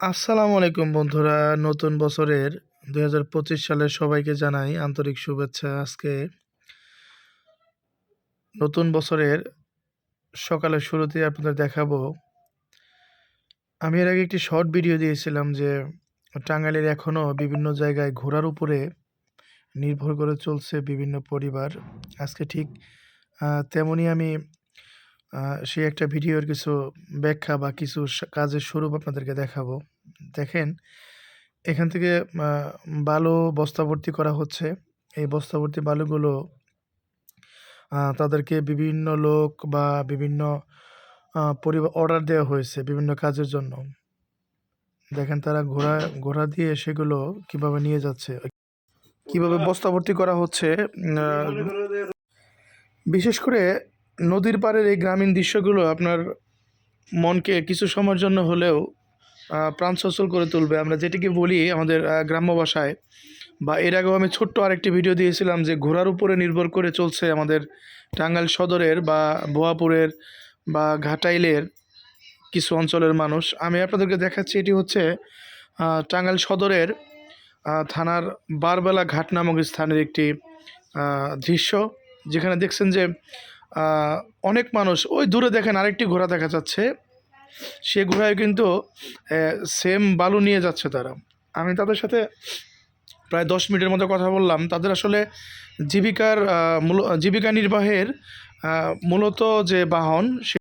আসসালামু আলাইকুম বন্ধুরা। নতুন বছরের ২০২৫ সালের সবাইকে জানাই আন্তরিক শুভেচ্ছা। আজকে নতুন বছরের সকালের শুরুতেই আপনাদের দেখাবো। আমি এর আগে একটি শর্ট ভিডিও দিয়েছিলাম যে টাঙ্গাইলের এখনও বিভিন্ন জায়গায় ঘোড়ার উপরে নির্ভর করে চলছে বিভিন্ন পরিবার। আজকে ঠিক তেমনই আমি সেই একটা ভিডিওর কিছু ব্যাখ্যা বা কিছু কাজের স্বরূপ আপনাদেরকে দেখাবো। দেখেন, এখান থেকে বালু বস্তাভর্তি করা হচ্ছে। এই বস্তাভর্তি বালুগুলো তাদেরকে বিভিন্ন লোক বা বিভিন্ন পরিবার অর্ডার দেওয়া হয়েছে বিভিন্ন কাজের জন্য। দেখেন তারা ঘোড়া দিয়ে সেগুলো কিভাবে নিয়ে যাচ্ছে, কিভাবে বস্তাভর্তি করা হচ্ছে। বিশেষ করে নদীর পাড়ের এই গ্রামীণ দৃশ্যগুলো আপনার মনকে কিছু সময়ের জন্য হলেও প্রাণ সচল করে তুলবে। আমরা যেটিকে বলি আমাদের গ্রাম্য ভাষায়, বা এর আগেও আমি ছোট্ট আরেকটি ভিডিও দিয়েছিলাম যে ঘোড়ার উপরে নির্ভর করে চলছে আমাদের টাঙ্গাইল সদরের বা বোয়াপুরের বা ঘাটাইলের কিছু অঞ্চলের মানুষ। আমি আপনাদেরকে দেখাচ্ছি, এটি হচ্ছে টাঙ্গাইল সদরের থানার বারবেলা ঘাট নামক স্থানের একটি দৃশ্য, যেখানে দেখছেন যে অনেক মানুষ, ওই দূরে দেখেন আরেকটি ঘোড়া দেখা যাচ্ছে, সে ঘোড়ায় কিন্তু সেম বালু নিয়ে যাচ্ছে তারা। আমি তাদের সাথে প্রায় 10 মিনিটের মতো কথা বললাম। তাদের আসলে জীবিকা নির্বাহের মূলত যে বাহন